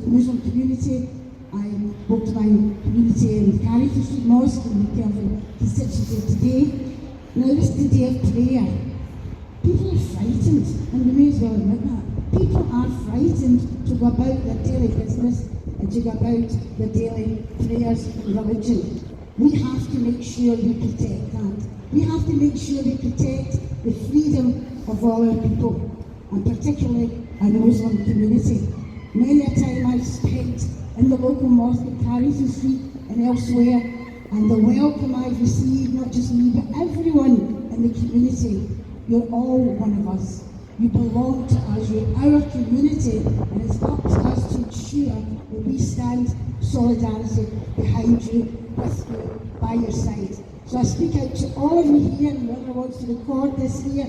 the Muslim community. I spoke to my community in Carrington Street Mosque in the Kelvin constituency today. Now this is the day of prayer. People are frightened, and we may as well admit that. People are frightened to go about their daily business and to go about their daily prayers and religion. We have to make sure we protect that. We have to make sure we protect the freedom of all our people, and particularly our Muslim community. Many a time I've spent in the local mosque at Carrington Street and elsewhere, and the welcome I've received, not just me, but everyone in the community. You're all one of us. You belong to us. You're our community, and it's up to us to ensure that we stand solidarity behind you, with you, by your side. So I speak out to all of you here, and whoever wants to record this here,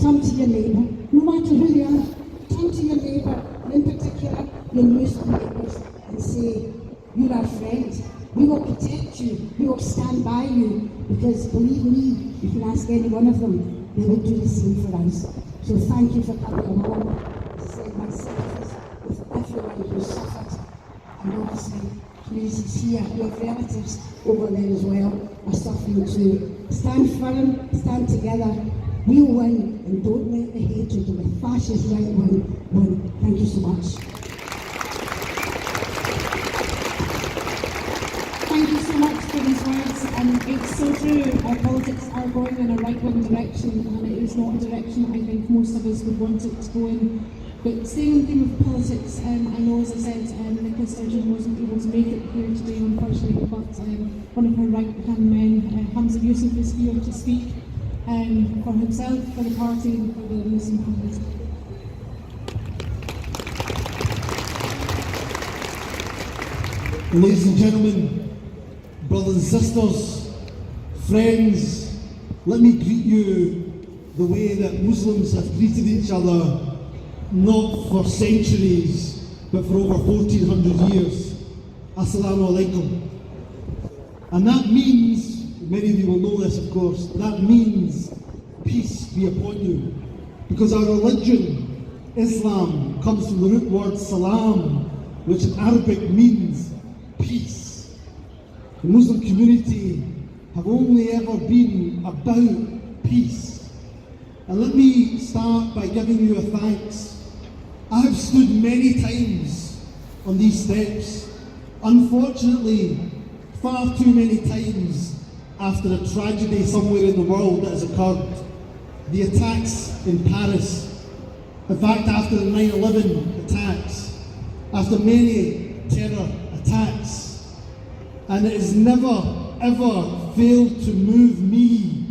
turn to your neighbour, no matter who they are, turn to your neighbour, and in particular your Muslim neighbours, and say, you're our friend. We will protect you. We will stand by you, because believe me, you can ask any one of them. They will do the same for us. So thank you for coming along. As I said, my sympathies with everyone who suffered, and obviously communities here who have relatives over there as well are suffering too. Stand firm, stand together. We'll win, and don't let the hatred of the fascist right win. Thank you so much. Thank you so much for these words, and it's so true, our politics are going in a right-wing direction, and it is not a direction I think most of us would want it to go in. But staying on the theme of politics, I know, as I said, Nicola Sturgeon wasn't able to make it here today, unfortunately, but one of her right-hand men, Hamza Yusuf, is here to speak for himself, for the party, and for the Muslim community. Ladies and gentlemen, brothers and sisters, friends, let me greet you the way that Muslims have greeted each other, not for centuries, but for over 1400 years. Assalamu alaikum. And that means, many of you will know this of course, that means peace be upon you. Because our religion, Islam, comes from the root word salam, which in Arabic means peace. The Muslim community have only ever been about peace. And let me start by giving you a thanks. I have stood many times on these steps, unfortunately far too many times after a tragedy somewhere in the world that has occurred. The attacks in Paris, in fact after the 9/11 attacks, after many terror attacks, and it has never ever failed to move me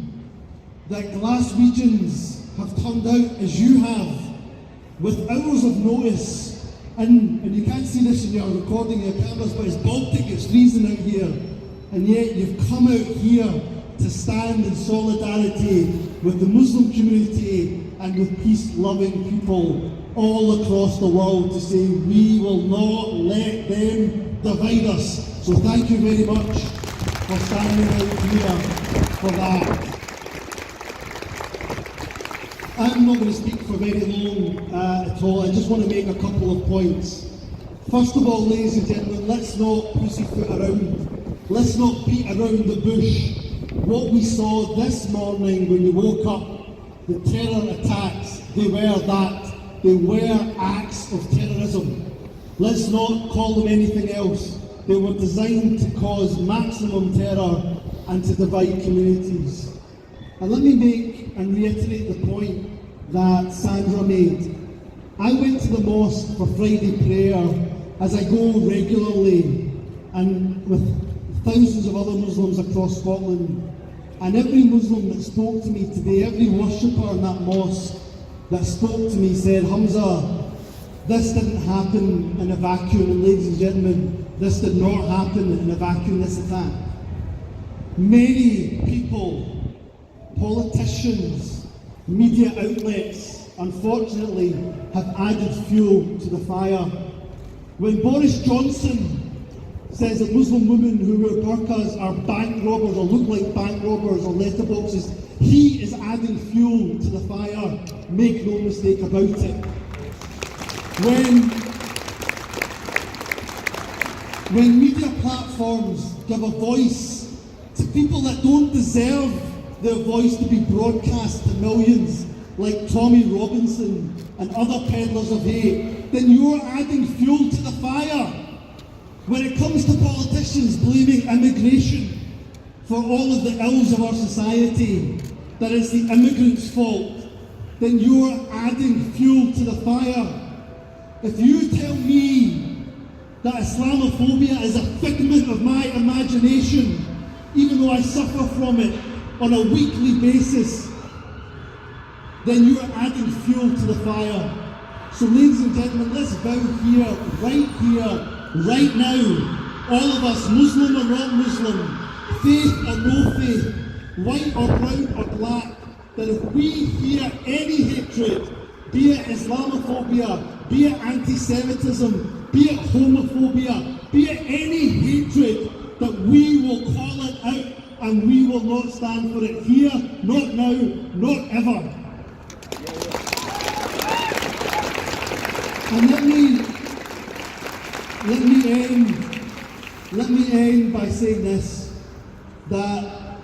that Glaswegians have turned out as you have, with hours of notice, and you can't see this in your recording your cameras, but it's Baltic, it's freezing out here, and yet you've come out here to stand in solidarity with the Muslim community and with peace-loving people all across the world to say we will not let them divide us. So thank you very much for standing out here for that. I'm not going to speak for very long at all. I just want to make a couple of points. First of all, ladies and gentlemen, let's not pussyfoot around. Let's not beat around the bush. What we saw this morning when we woke up, the terror attacks, they were that. They were acts of terrorism. Let's not call them anything else. They were designed to cause maximum terror and to divide communities. And let me make and reiterate the point that Sandra made. I went to the mosque for Friday prayer, as I go regularly, and with thousands of other Muslims across Scotland. And every Muslim that spoke to me today, every worshipper in that mosque that spoke to me said, Hamza, this didn't happen in a vacuum, and ladies and gentlemen, this did not happen in a vacuum, this attack. Many people, politicians, media outlets, unfortunately, have added fuel to the fire. When Boris Johnson says that Muslim women who wear burqas are bank robbers or look like bank robbers or letterboxes, he is adding fuel to the fire. Make no mistake about it. when media platforms give a voice to people that don't deserve their voice to be broadcast to millions, like Tommy Robinson and other peddlers of hate, then you're adding fuel to the fire. When it comes to politicians blaming immigration for all of the ills of our society, that it's the immigrants' fault, then you're adding fuel to the fire. If you tell me that Islamophobia is a figment of my imagination, even though I suffer from it on a weekly basis, then you're adding fuel to the fire. So ladies and gentlemen, let's vow here, right now, all of us, Muslim or non-Muslim, faith or no faith, white or brown or black, that if we hear any hatred, be it Islamophobia, be it anti-Semitism, be it homophobia, be it any hatred, that we will call it out and we will not stand for it here, not now, not ever. And let me end by saying this, that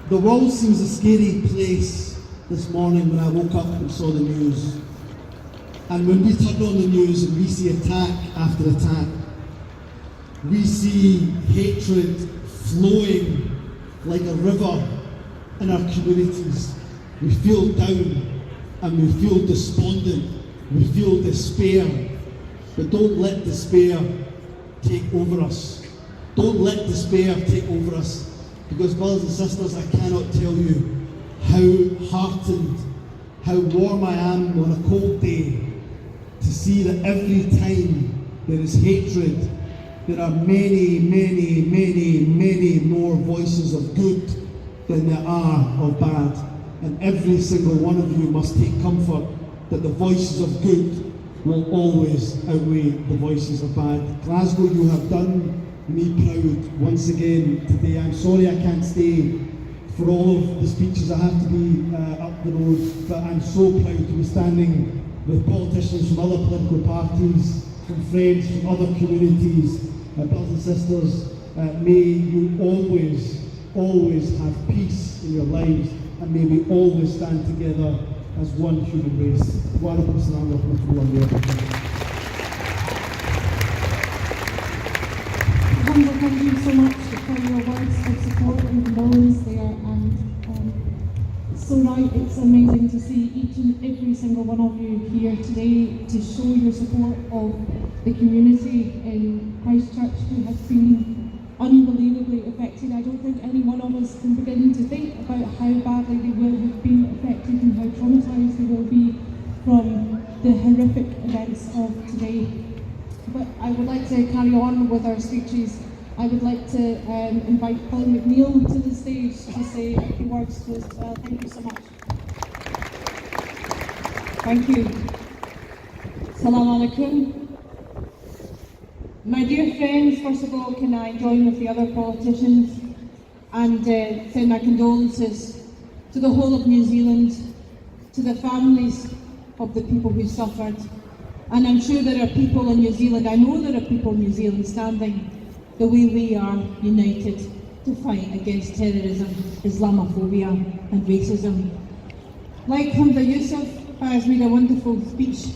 the world seems a scary place this morning when I woke up and saw the news. And when we turn on the news and we see attack after attack, we see hatred flowing like a river in our communities. We feel down and we feel despondent. We feel despair. But don't let despair take over us. Don't let despair take over us. Because brothers and sisters, I cannot tell you how heartened, how warm I am on a cold day to see that every time there is hatred, there are many, many, many, many more voices of good than there are of bad. And every single one of you must take comfort that the voices of good will always outweigh the voices of bad. Glasgow, you have done me proud once again today. I'm sorry I can't stay for all of the speeches. I have to be up the road, but I'm so proud to be standing with politicians from other political parties, from friends from other communities. Brothers and sisters, may you always, always have peace in your lives, and may we always stand together as one human race. Wa alaikum assalam wa rahmatullahi wa barakatuh. Thank you so much for your words of support and condolence there, and so right, it's amazing to see each and every single one of you here today to show your support of the community in Christchurch who has been unbelievably affected. I don't think any one of us can begin to think about how badly they will have been affected and how traumatised they will be from the horrific events of today. But I would like to carry on with our speeches. I would like to invite Paul McNeill to the stage to say a few words to us as well. Thank you so much. Thank you. Assalamu alaikum. My dear friends, first of all, can I join with the other politicians and send my condolences to the whole of New Zealand, to the families of the people who suffered. And I'm sure there are people in New Zealand, I know there are people in New Zealand standing the way we are united to fight against terrorism, Islamophobia and racism. Like Hamza Yusuf has made a wonderful speech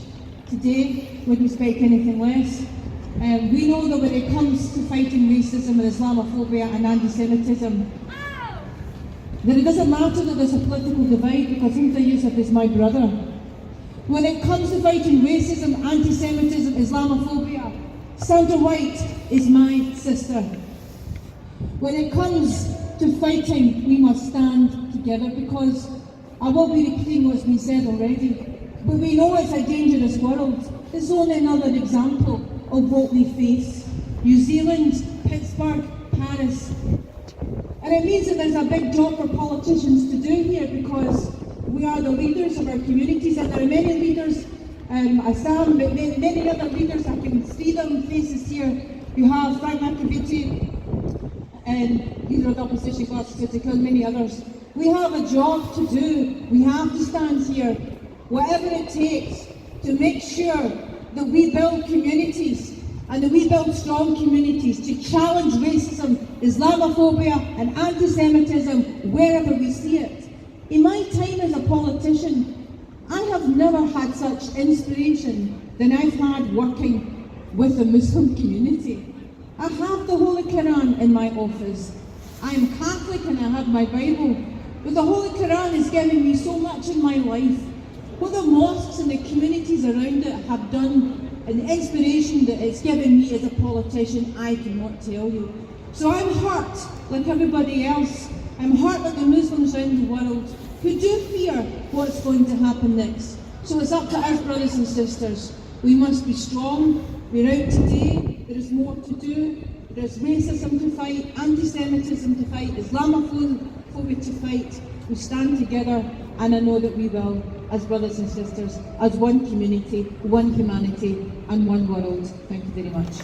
today, wouldn't expect anything less. We know that when it comes to fighting racism and Islamophobia and anti-Semitism, that it doesn't matter that there's a political divide, because Hamza Yusuf is my brother. When it comes to fighting racism, anti-Semitism, Islamophobia, Sandra White is my sister. When it comes to fighting, we must stand together, because I won't be repeating what's been said already, but we know it's a dangerous world. It's only another example of what we face. New Zealand, Pittsburgh, Paris. And it means that there's a big job for politicians to do here, because we are the leaders of our communities, and there are many leaders, Assam, but many other leaders. I can see them faces here. You have Frank McAvity, and leader of the opposition, Glasgow City, and many others. We have a job to do. We have to stand here, whatever it takes, to make sure that we build communities and that we build strong communities to challenge racism, Islamophobia and anti-Semitism wherever we see it. In my time as a politician, I have never had such inspiration than I've had working with the Muslim community. I have the Holy Quran in my office. I am Catholic and I have my Bible, but the Holy Quran has given me so much in my life. What the mosques and the communities around it have done and the inspiration that it's given me as a politician, I cannot tell you. So I'm hurt like everybody else. I'm hurt like the Muslims around the world who do fear what's going to happen next. So it's up to us, brothers and sisters. We must be strong. We're out today. There is more to do. There is racism to fight, anti-Semitism to fight, Islamophobia to fight. We stand together, and I know that we will, as brothers and sisters, as one community, one humanity, and one world. Thank you very much.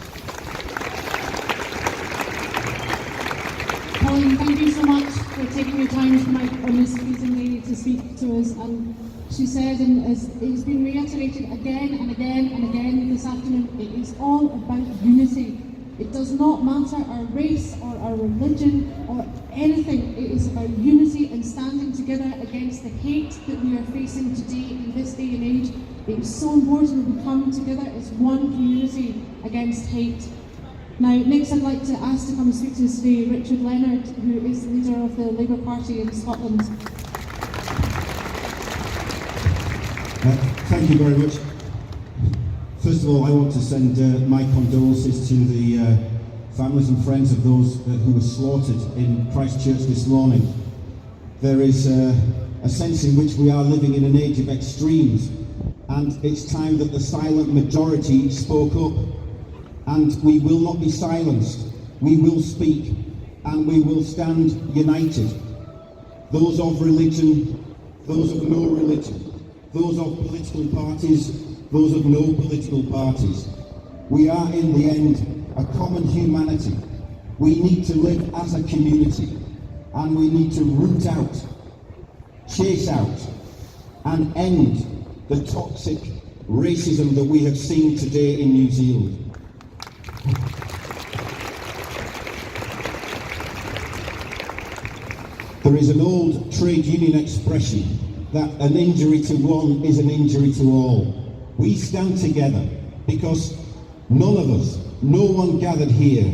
Pauline, thank you so much for taking your time tonight on this amazing day to speak to us. And she said, and as it's been reiterated again and again and again this afternoon, it is all about unity. It does not matter our race or our religion or anything. It is about unity and standing together against the hate that we are facing today in this day and age. It is so important that we come together as one community against hate. Now, next I'd like to ask to come and speak to us today Richard Leonard, who is the leader of the Labour Party in Scotland. Thank you very much. First of all, I want to send my condolences to the families and friends of those who were slaughtered in Christchurch this morning. There is a sense in which we are living in an age of extremes, and it's time that the silent majority spoke up. And we will not be silenced. We will speak, and we will stand united. Those of religion, those of no religion, those of political parties, those of no political parties. We are, in the end, a common humanity. We need to live as a community, and we need to root out, chase out, and end the toxic racism that we have seen today in New Zealand. There is an old trade union expression that an injury to one is an injury to all. We stand together because none of us, no one gathered here,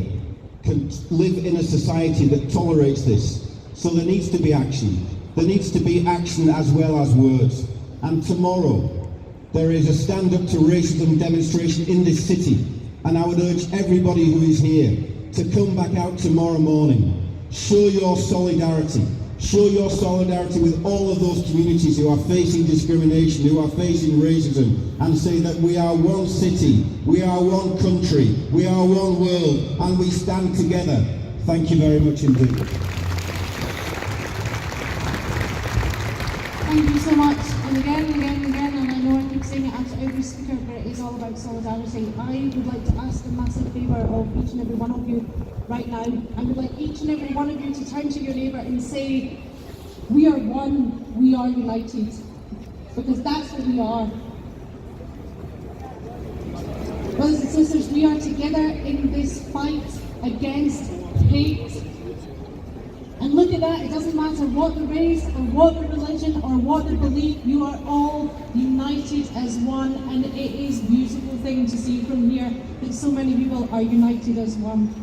can live in a society that tolerates this. So there needs to be action. There needs to be action as well as words. And tomorrow, there is a Stand Up to Racism demonstration in this city. And I would urge everybody who is here to come back out tomorrow morning. Show your solidarity. Show your solidarity with all of those communities who are facing discrimination, who are facing racism, and say that we are one city, we are one country, we are one world, and we stand together. Thank you very much indeed. Thank you so much. And again, and I know I keep saying it after every speaker, but it is all about solidarity. I would like to ask a massive favour of each and every one of you right now. I would like each and every one of you to turn to your neighbour and say, we are one, we are united. Because that's what we are. Brothers and sisters, we are together in this fight against hate. And look at that, it doesn't matter what the race or what the religion or what the belief, you are all united as one, and it is a beautiful thing to see from here that so many people are united as one.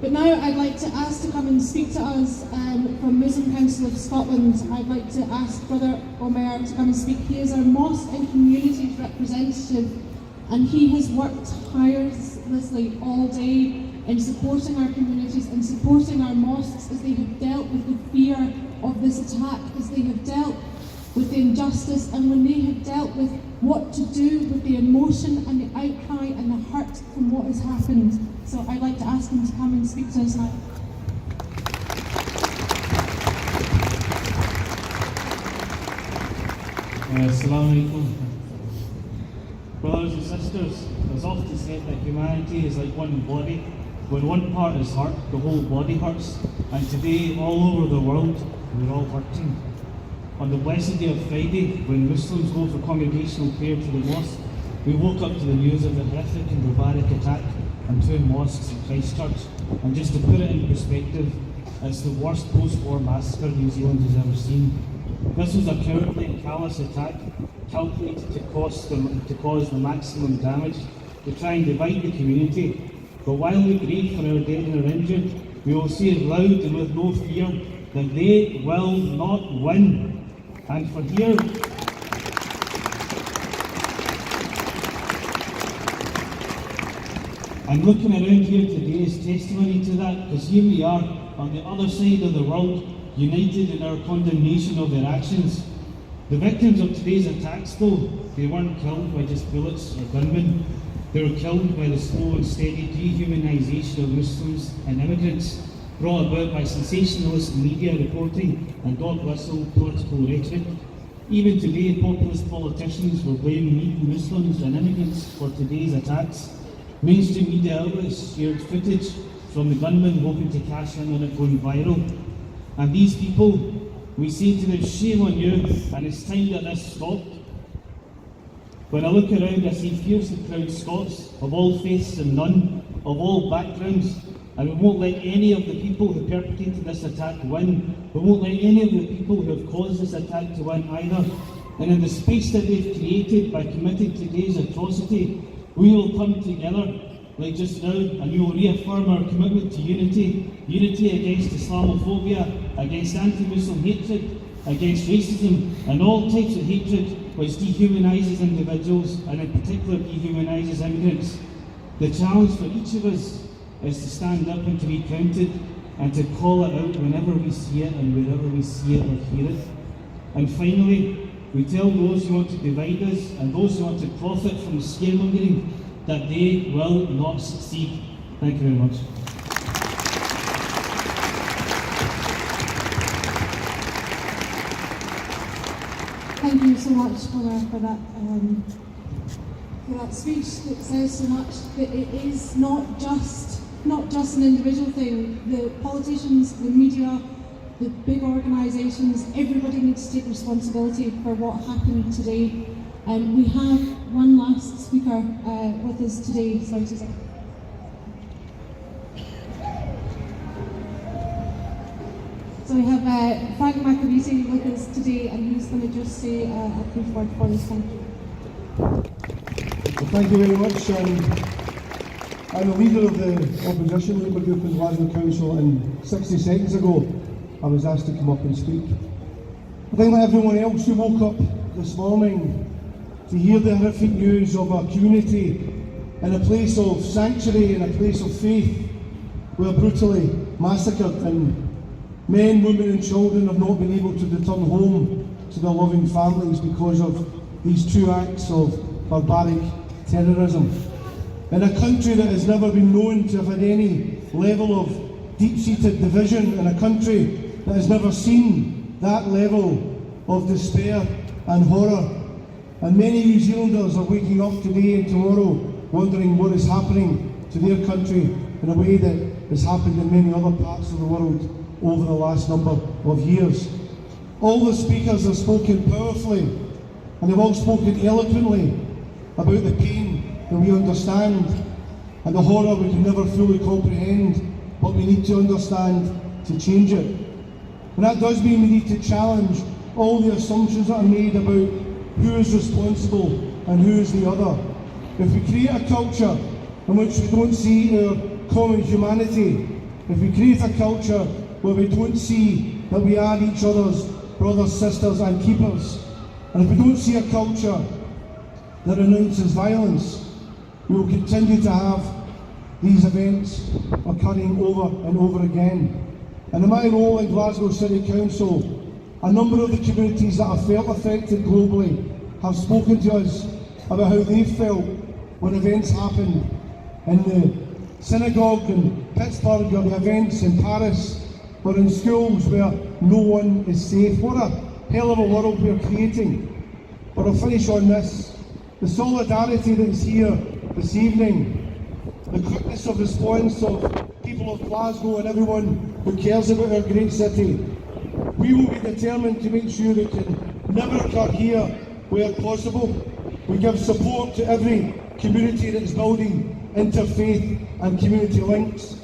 But now I'd like to ask to come and speak to us from Muslim Council of Scotland. I'd like to ask Brother Omer to come and speak. He is our mosque and communities representative, and he has worked tirelessly all day in supporting our communities and supporting our mosques as they have dealt with the fear of this attack, as they have dealt with the injustice, and when they have dealt with what to do with the emotion and the outcry and the hurt from what has happened. So I'd like to ask him to come and speak to us now. Assalamu alaikum. Brothers and sisters, it's often said that humanity is like one body. When one part is hurt, the whole body hurts. And today, all over the world, we're all hurting. On the blessed day of Friday, when Muslims go for congregational prayer to the mosque, We woke up to the news of the horrific and barbaric attack on 2 mosques in Christchurch, and just to put it in perspective, it's the worst post-war massacre New Zealand has ever seen. This was a cowardly and callous attack calculated to cause the maximum damage, to try and divide the community. But while we grieve for our dead and our injured, we will say it loud and with no fear that they will not win. And for here, and looking around here today is testimony to that, because here we are on the other side of the world, united in our condemnation of their actions. The victims of today's attacks, though, they weren't killed by just bullets or gunmen. They were killed by the slow and steady dehumanisation of Muslims and immigrants, brought about by sensationalist media reporting and dog-whistle political rhetoric. Even today, populist politicians will blame Muslims and immigrants for today's attacks. Mainstream media outlets shared footage from the gunmen hoping to cash in on it going viral. And these people, we say to them, shame on you, and it's time that this stopped. When I look around, I see fiercely proud Scots of all faiths and none, of all backgrounds, and we won't let any of the people who perpetrated this attack win. We won't let any of the people who have caused this attack to win either. And in the space that they've created by committing today's atrocity, we will come together like just now, and we will reaffirm our commitment to unity against Islamophobia, against anti-Muslim hatred, against racism and all types of hatred which dehumanises individuals and in particular dehumanises immigrants. The challenge for each of us is to stand up and to be counted and to call it out whenever we see it and wherever we see it or hear it. And finally, we tell those who want to divide us and those who want to profit from scaremongering that they will not succeed. Thank you very much. Thank you so much for that speech that says so much. That it is not just an individual thing. The politicians, the media, the big organisations, everybody needs to take responsibility for what happened today. We have one last speaker with us today. Sorry, Susan. So we have Frank Macavity with us today, and he's going to just say a brief word for us. Thank you. Well, thank you very much. I'm the leader of the opposition Labour group in Glasgow Council, and 60 seconds ago I was asked to come up and speak. I think like everyone else who woke up this morning to hear the horrific news of a community in a place of sanctuary, in a place of faith, were brutally massacred, and men, women and children have not been able to return home to their loving families because of these 2 acts of barbaric terrorism. In a country that has never been known to have had any level of deep-seated division, in a country that has never seen that level of despair and horror. And many New Zealanders are waking up today and tomorrow wondering what is happening to their country in a way that has happened in many other parts of the world over the last number of years. All the speakers have spoken powerfully, and they've all spoken eloquently about the pain that we understand and the horror we can never fully comprehend, but we need to understand to change it. And that does mean we need to challenge all the assumptions that are made about who is responsible and who is the other. If we create a culture in which we don't see our common humanity, if we create a culture where we don't see that we are each other's brothers, sisters and keepers, and if we don't see a culture that renounces violence, we will continue to have these events occurring over and over again. And in my role in Glasgow City Council, a number of the communities that have felt affected globally have spoken to us about how they felt when events happened in the synagogue in Pittsburgh, or the events in Paris, or in schools where no one is safe. What a hell of a world we're creating. But I'll finish on this. The solidarity that is here this evening, the quickness of response of people of Glasgow and everyone who cares about our great city, we will be determined to make sure it can never occur here where possible. We give support to every community that is building interfaith and community links.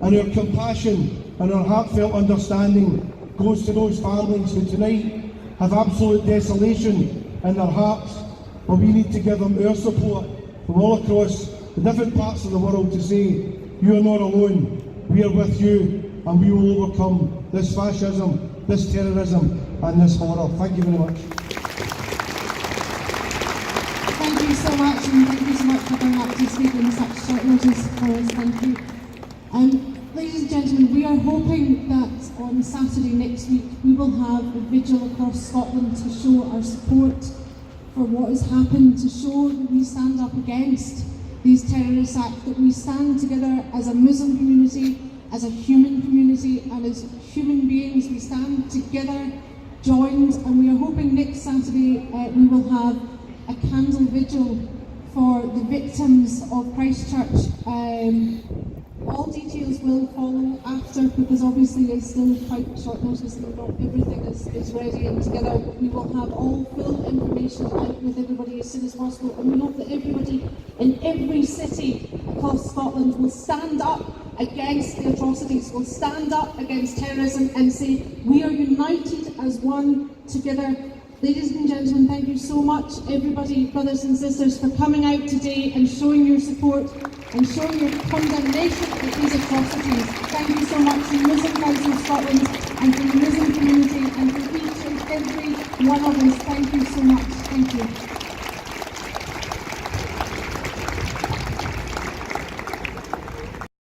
And our compassion and our heartfelt understanding goes to those families who tonight have absolute desolation in their hearts. And we need to give them our support from all across the different parts of the world to say, you are not alone, we are with you, and we will overcome this fascism, this terrorism, and this horror. Thank you very much. Thank you so much, and thank you so much for coming up to speak in such short notice for us. Thank you. Ladies and gentlemen, we are hoping that on Saturday next week we will have a vigil across Scotland to show our support for what has happened, to show that we stand up against these terrorist acts, that we stand together as a Muslim community, as a human community, and as human beings. We stand together, joined, and we are hoping next Saturday we will have a candle vigil for the victims of Christchurch. All details will follow after, because obviously it's still quite short notice and not everything is ready and together. We will have all full information out with everybody as soon as possible, and we hope that everybody in every city across Scotland will stand up against the atrocities, will stand up against terrorism and say we are united as one together. Ladies and gentlemen, thank you so much, everybody, brothers and sisters, for coming out today and showing your support and showing your condemnation of these atrocities. Thank you so much to the Muslim Council of Scotland and to the Muslim community and to each and every one of us. Thank you so much. Thank you.